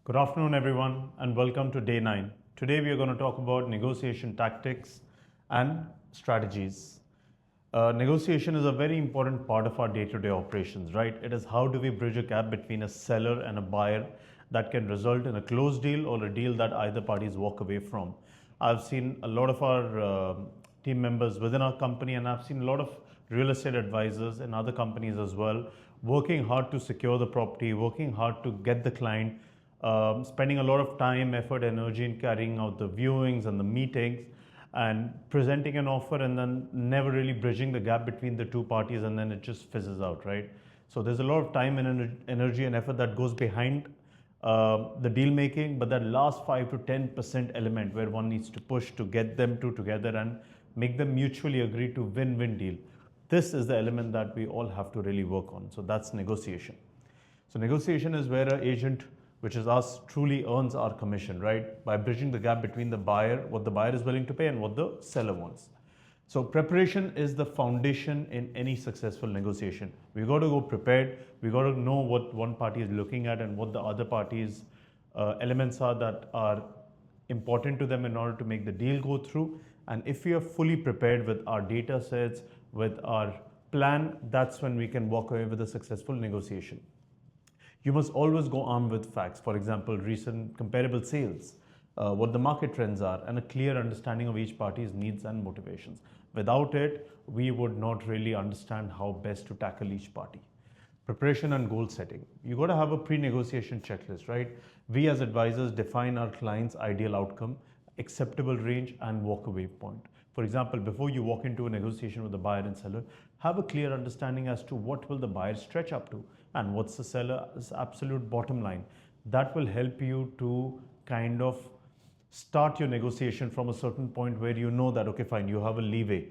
Good afternoon, everyone, and welcome to day 9. Today, we are going to talk about negotiation tactics and strategies. Negotiation is a very important part of our day to day operations, right? It is how do we bridge a gap between a seller and a buyer that can result in a closed deal or a deal that either parties walk away from. I've seen a lot of our team members within our company, and I've seen a lot of real estate advisors in other companies as well, working hard to secure the property, working hard to get the client, spending a lot of time, effort, energy in carrying out the viewings and the meetings and presenting an offer and then never really bridging the gap between the two parties, and then it just fizzles out, right? So there's a lot of time and energy and effort that goes behind the deal making, but that last 5 to 10% element where one needs to push to get them two together and make them mutually agree to win-win deal. This is the element that we all have to really work on. So that's negotiation. So negotiation is where an agent, which is us, truly earns our commission, right? By bridging the gap between the buyer, what the buyer is willing to pay, and what the seller wants. So preparation is the foundation in any successful negotiation. We got to go prepared. We got to know what one party is looking at and what the other party's elements are that are important to them in order to make the deal go through. And if we are fully prepared with our data sets, with our plan, that's when we can walk away with a successful negotiation. You must always go armed with facts. For example, recent comparable sales, what the market trends are, and a clear understanding of each party's needs and motivations. Without it, we would not really understand how best to tackle each party. Preparation and goal setting. You got to have a pre-negotiation checklist, right? We as advisors define our client's ideal outcome, acceptable range, and walk-away point. For example, before you walk into a negotiation with the buyer and seller, have a clear understanding as to what will the buyer stretch up to and what's the seller's absolute bottom line. That will help you to kind of start your negotiation from a certain point where you know that, okay, fine, you have a leeway.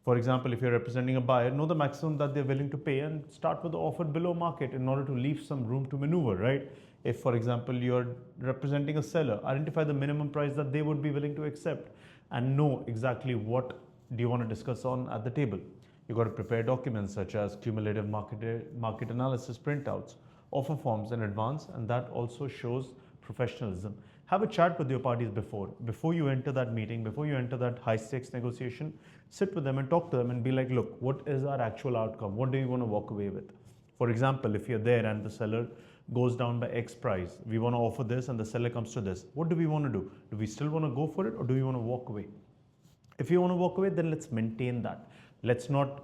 For example, if you're representing a buyer, know the maximum that they're willing to pay and start with the offer below market in order to leave some room to maneuver, right? If, for example, you're representing a seller, identify the minimum price that they would be willing to accept and know exactly what do you want to discuss on at the table. You got to prepare documents such as cumulative market analysis printouts, offer forms in advance, and that also shows professionalism. Have a chat with your parties before you enter that meeting, before you enter that high stakes negotiation. Sit with them and talk to them and be like, look, what is our actual outcome? What do you want to walk away with? For example, if you're there and the seller goes down by X price, we want to offer this and the seller comes to this. What do we want to do? Do we still want to go for it or do we want to walk away? If you want to walk away, then let's maintain that. Let's not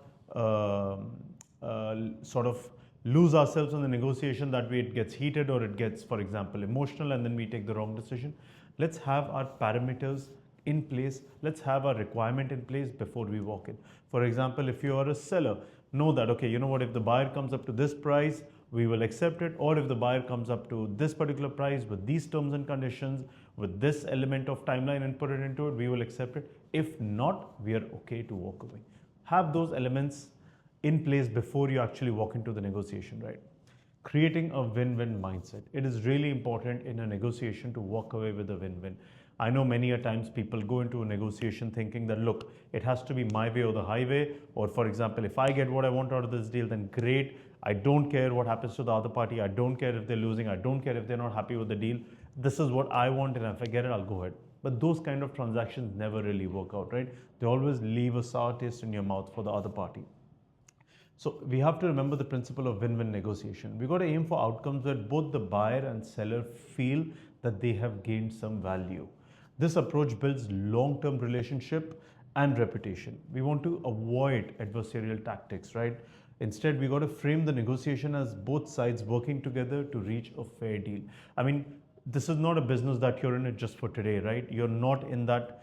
sort of lose ourselves in the negotiation that way it gets heated or it gets, for example, emotional and then we take the wrong decision. Let's have our parameters in place. Let's have our requirement in place before we walk in. For example, if you are a seller, know that, okay, you know what, if the buyer comes up to this price, we will accept it. Or if the buyer comes up to this particular price with these terms and conditions, with this element of timeline and put it into it, we will accept it. If not, we are okay to walk away. Have those elements in place before you actually walk into the negotiation, right? Creating a win-win mindset. It is really important in a negotiation to walk away with a win-win. I know many a times people go into a negotiation thinking that, look, it has to be my way or the highway, or for example, if I get what I want out of this deal, then great. I don't care what happens to the other party. I don't care if they're losing. I don't care if they're not happy with the deal. This is what I want, and if I get it, I'll go ahead. But those kind of transactions never really work out, right? They always leave a sour taste in your mouth for the other party. So we have to remember the principle of win-win negotiation. We got to aim for outcomes where both the buyer and seller feel that they have gained some value. This approach builds long-term relationship and reputation. We want to avoid adversarial tactics, right? Instead, we got to frame the negotiation as both sides working together to reach a fair deal. I mean, this is not a business that you're in it just for today, right? You're not in that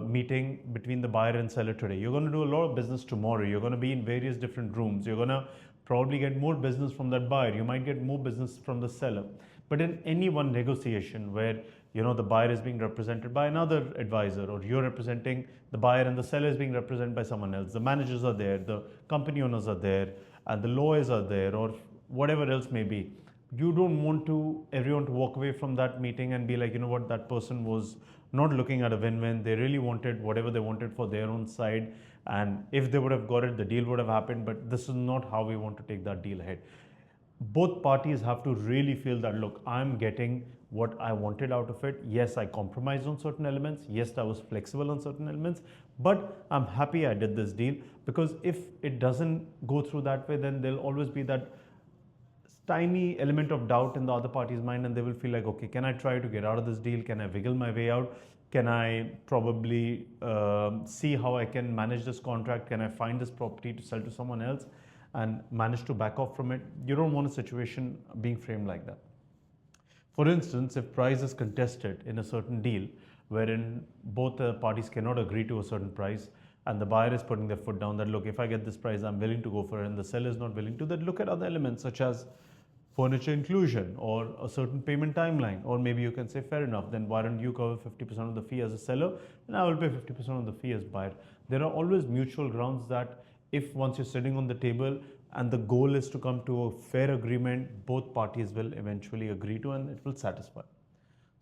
meeting between the buyer and seller today. You're going to do a lot of business tomorrow. You're going to be in various different rooms. You're going to probably get more business from that buyer. You might get more business from the seller. But in any one negotiation where the buyer is being represented by another advisor, or you're representing the buyer and the seller is being represented by someone else, the managers are there, the company owners are there, and the lawyers are there, or whatever else may be. You don't want everyone to walk away from that meeting and be like, you know what, that person was not looking at a win-win. They really wanted whatever they wanted for their own side, and if they would have got it, the deal would have happened. But this is not how we want to take that deal ahead. both parties have to really feel that, look, I'm getting what I wanted out of it. Yes, I compromised on certain elements. Yes, I was flexible on certain elements, but I'm happy I did this deal, because if it doesn't go through that way, then there'll always be that tiny element of doubt in the other party's mind, and they will feel like, okay, can I try to get out of this deal? Can I wiggle my way out? Can I probably see how I can manage this contract? Can I find this property to sell to someone else and manage to back off from it? You don't want a situation being framed like that. For instance, if price is contested in a certain deal wherein both the parties cannot agree to a certain price, and the buyer is putting their foot down that, look, if I get this price, I'm willing to go for it, and the seller is not willing to, then look at other elements such as furniture inclusion or a certain payment timeline. Or maybe you can say, fair enough, then why don't you cover 50% of the fee as a seller, and I will pay 50% of the fee as buyer. There are always mutual grounds that, if once you're sitting on the table and the goal is to come to a fair agreement, both parties will eventually agree to, and it will satisfy.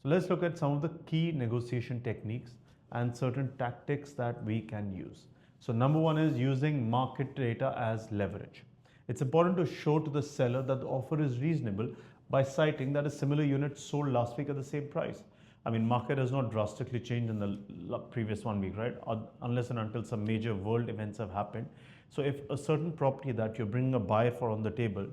So let's look at some of the key negotiation techniques and certain tactics that we can use. So number one is using market data as leverage. It's important to show to the seller that the offer is reasonable by citing that a similar unit sold last week at the same price. I mean, market has not drastically changed in the previous 1 week, right? Unless and until some major world events have happened. So if a certain property that you're bringing a buyer for on the table,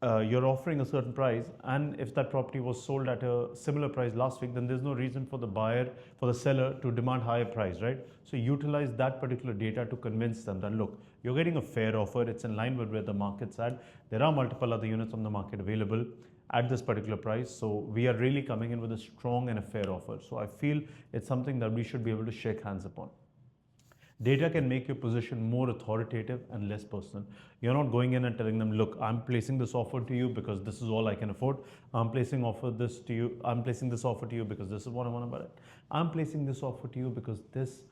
you're offering a certain price, and if that property was sold at a similar price last week, then there's no reason for the seller to demand higher price, right? So utilize that particular data to convince them that, look, you're getting a fair offer, it's in line with where the market's at, there are multiple other units on the market available at this particular price, so we are really coming in with a strong and a fair offer. So I feel it's something that we should be able to shake hands upon. Data can make your position more authoritative and less personal. You're not going in and telling them, look, I'm placing this offer to you because this is all I can afford. I'm placing this offer to you because this is what I want to buy. I'm placing this offer to you because this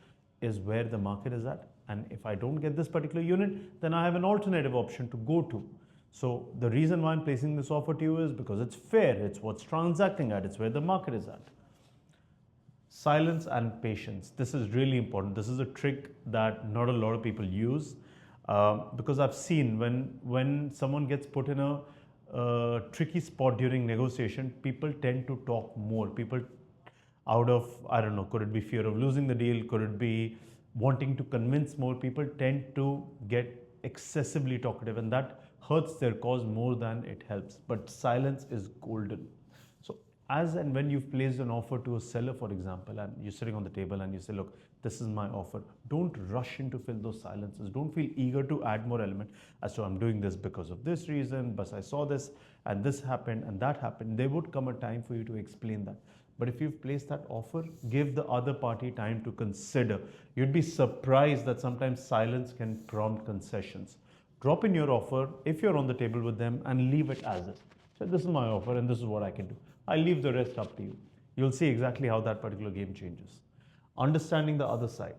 is where the market is at. And if I don't get this particular unit, then I have an alternative option to go to. So the reason why I'm placing this offer to you is because it's fair. It's what's transacting at. It's where the market is at. Silence and patience. This is really important. This is a trick that not a lot of people use, because I've seen when someone gets put in a tricky spot during negotiation, people tend to talk more. People, out of, I don't know, could it be fear of losing the deal? Could it be wanting to convince more? People tend to get excessively talkative, and that hurts their cause more than it helps. But silence is golden. As and when you've placed an offer to a seller, for example, and you're sitting on the table and you say, look, this is my offer, don't rush in to fill those silences. Don't feel eager to add more element as to, I'm doing this because of this reason, but I saw this and this happened and that happened. There would come a time for you to explain that. But if you've placed that offer, give the other party time to consider. You'd be surprised that sometimes silence can prompt concessions. Drop in your offer if you're on the table with them and leave it as is. So this is my offer and this is what I can do. I'll leave the rest up to you. You'll see exactly how that particular game changes. Understanding the other side.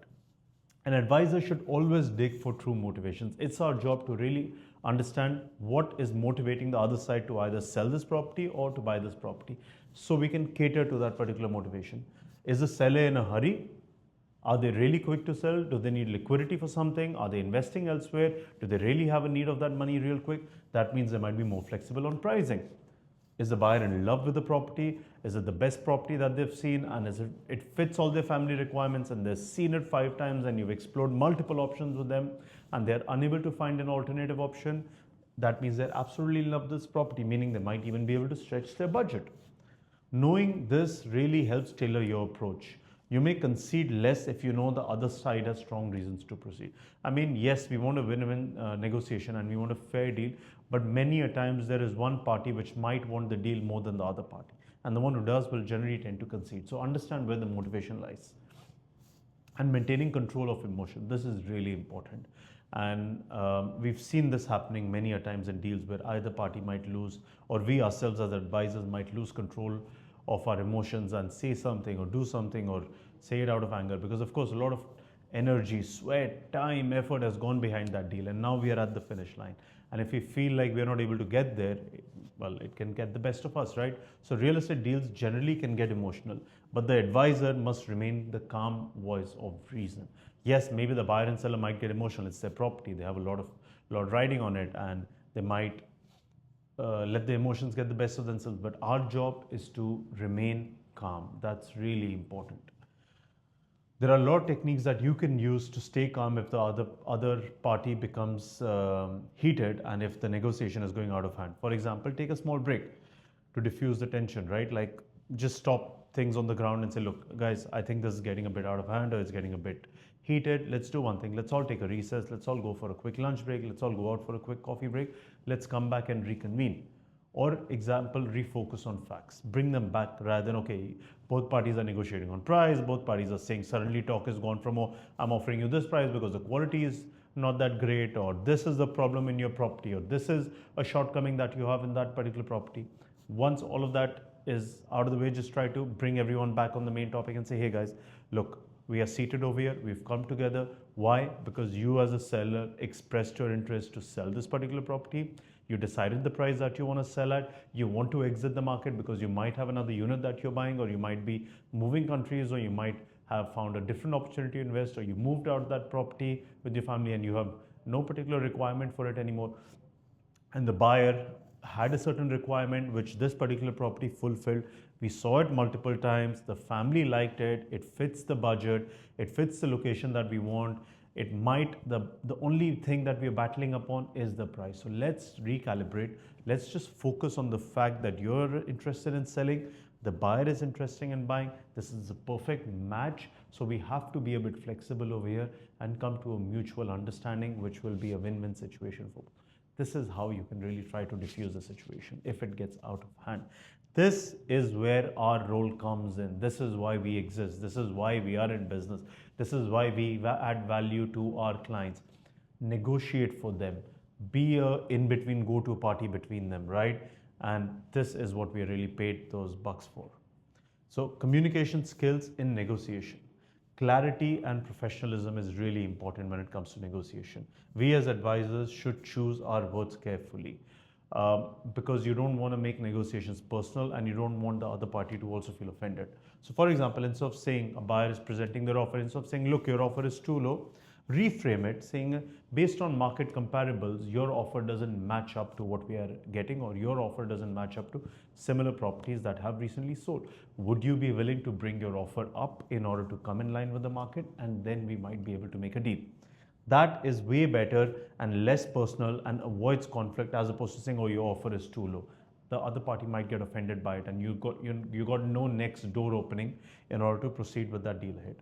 An advisor should always dig for true motivations. It's our job to really understand what is motivating the other side to either sell this property or to buy this property, so we can cater to that particular motivation. Is the seller in a hurry? Are they really quick to sell? Do they need liquidity for something? Are they investing elsewhere? Do they really have a need of that money real quick? That means they might be more flexible on pricing. Is the buyer in love with the property? Is it the best property that they've seen? And it fits all their family requirements, and they've seen it 5 times and you've explored multiple options with them and they're unable to find an alternative option? That means they're absolutely in love with this property, meaning they might even be able to stretch their budget. Knowing this really helps tailor your approach. You may concede less if you know the other side has strong reasons to proceed. I mean, yes, we want a win-win negotiation and we want a fair deal, but many a times there is one party which might want the deal more than the other party. And the one who does will generally tend to concede. So understand where the motivation lies. And maintaining control of emotion. This is really important. And we've seen this happening many a times in deals where either party might lose, or we ourselves as advisors might lose control of our emotions and say something or do something or say it out of anger, because of course a lot of energy, sweat, time, effort has gone behind that deal, and now we are at the finish line. And if we feel like we are not able to get there, well, it can get the best of us, right? So real estate deals generally can get emotional, but the advisor must remain the calm voice of reason. Yes, maybe the buyer and seller might get emotional. It's their property. They have a lot riding on it, and they might let the emotions get the best of themselves. But our job is to remain calm. That's really important. There are a lot of techniques that you can use to stay calm if the other party becomes heated and if the negotiation is going out of hand. For example, take a small break to diffuse the tension, right? Like just stop things on the ground and say, look, guys, I think this is getting a bit out of hand or it's getting a bit heated. Let's do one thing. Let's all take a recess. Let's all go for a quick lunch break. Let's all go out for a quick coffee break. Let's come back and reconvene. Or example, refocus on facts. Bring them back rather than, okay, both parties are negotiating on price. Both parties are saying suddenly talk has gone from, oh, I'm offering you this price because the quality is not that great, or this is the problem in your property, or this is a shortcoming that you have in that particular property. Once all of that is out of the way, just try to bring everyone back on the main topic and say, hey guys, look, we are seated over here, we've come together. Why? Because you as a seller expressed your interest to sell this particular property. You decided the price that you want to sell at. You want to exit the market because you might have another unit that you're buying, or you might be moving countries, or you might have found a different opportunity to invest, or you moved out of that property with your family and you have no particular requirement for it anymore. And the buyer had a certain requirement which this particular property fulfilled. We saw it multiple times. The family liked it. It fits the budget. It fits the location that we want. It might, the only thing that we are battling upon is the price. So let's recalibrate. Let's just focus on the fact that you're interested in selling. The buyer is interested in buying. This is a perfect match. So we have to be a bit flexible over here and come to a mutual understanding, which will be a win-win situation for both. This is how you can really try to diffuse the situation if it gets out of hand. This is where our role comes in. This is why we exist. This is why we are in business. This is why we add value to our clients. Negotiate for them. Be a in-between go-to party between them, right? And this is what we are really paid those bucks for. So communication skills in negotiation. Clarity and professionalism is really important when it comes to negotiation. We as advisors should choose our words carefully. Because you don't want to make negotiations personal and you don't want the other party to also feel offended. So for example, instead of saying a buyer is presenting their offer, instead of saying, look, your offer is too low, reframe it saying, based on market comparables, your offer doesn't match up to what we are getting, or your offer doesn't match up to similar properties that have recently sold. Would you be willing to bring your offer up in order to come in line with the market? And then we might be able to make a deal. That is way better and less personal and avoids conflict, as opposed to saying, oh, your offer is too low. The other party might get offended by it and you got no next door opening in order to proceed with that deal ahead.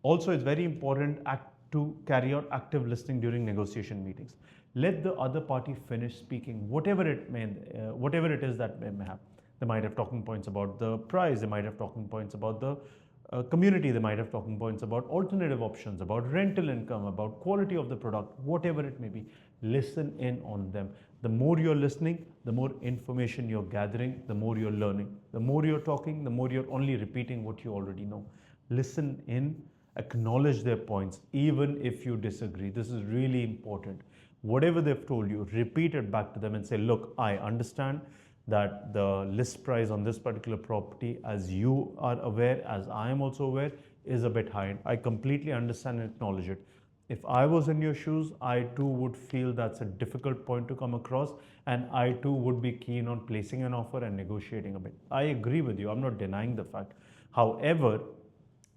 Also, it's very important to carry out active listening during negotiation meetings. Let the other party finish speaking, whatever it is that may have. They might have talking points about the price, they might have talking points about the community, they might have talking points about alternative options, about rental income, about quality of the product, whatever it may be. Listen in on them. The more you're listening, the more information you're gathering, the more you're learning. The more you're talking, the more you're only repeating what you already know. Listen in, acknowledge their points, even if you disagree. This is really important. Whatever they've told you, repeat it back to them and say, look, I understand that the list price on this particular property, as you are aware, as I am also aware, is a bit high. I completely understand and acknowledge it. If I was in your shoes, I too would feel that's a difficult point to come across, and I too would be keen on placing an offer and negotiating a bit. I agree with you. I'm not denying the fact. However,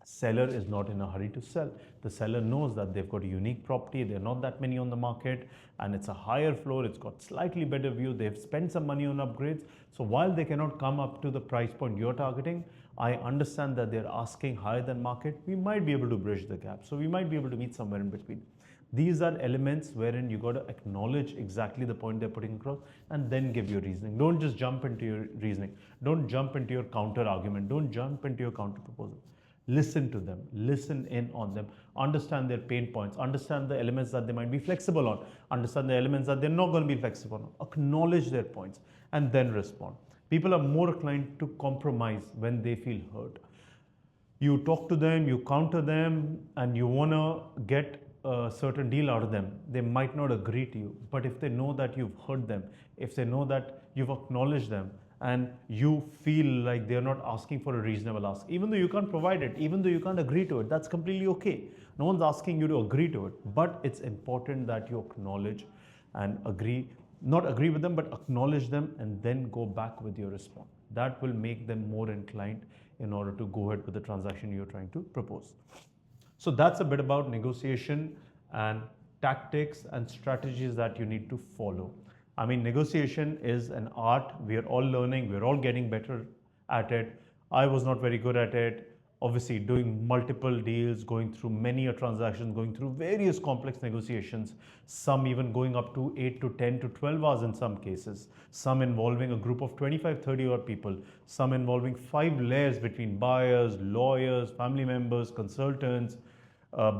seller is not in a hurry to sell. The seller knows that they've got a unique property, there are not that many on the market, and it's a higher floor, it's got slightly better view, they've spent some money on upgrades. So while they cannot come up to the price point you're targeting, I understand that they're asking higher than market. We might be able to bridge the gap. So we might be able to meet somewhere in between. These are elements wherein you got to acknowledge exactly the point they're putting across and then give your reasoning. Don't just jump into your reasoning. Don't jump into your counter argument. Don't jump into your counter proposal. Listen to them, listen in on them, understand their pain points, understand the elements that they might be flexible on, understand the elements that they're not going to be flexible on, acknowledge their points, and then respond. People are more inclined to compromise when they feel hurt. You talk to them, you counter them, and you want to get a certain deal out of them. They might not agree to you, but if they know that you've heard them, if they know that you've acknowledged them, and you feel like they're not asking for a reasonable ask, even though you can't provide it, even though you can't agree to it, that's completely okay. No one's asking you to agree to it, but it's important that you acknowledge and agree not agree with them, but acknowledge them and then go back with your response. That will make them more inclined in order to go ahead with the transaction you're trying to propose. So that's a bit about negotiation and tactics and strategies that you need to follow. I mean, negotiation is an art. We are all learning, we're all getting better at it. I was not very good at it. Obviously, doing multiple deals, going through many a transaction, going through various complex negotiations, some even going up to 8 to 10 to 12 hours in some cases, some involving a group of 25, 30 odd people, some involving 5 layers between buyers, lawyers, family members, consultants,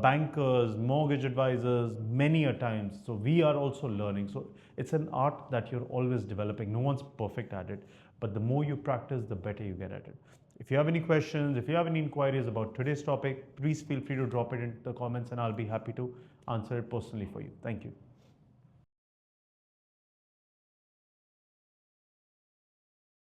bankers, mortgage advisors, many a times. So we are also learning. So it's an art that you're always developing. No one's perfect at it, but the more you practice, the better you get at it. If you have any questions, if you have any inquiries about today's topic, please feel free to drop it into the comments and I'll be happy to answer it personally for you. Thank you.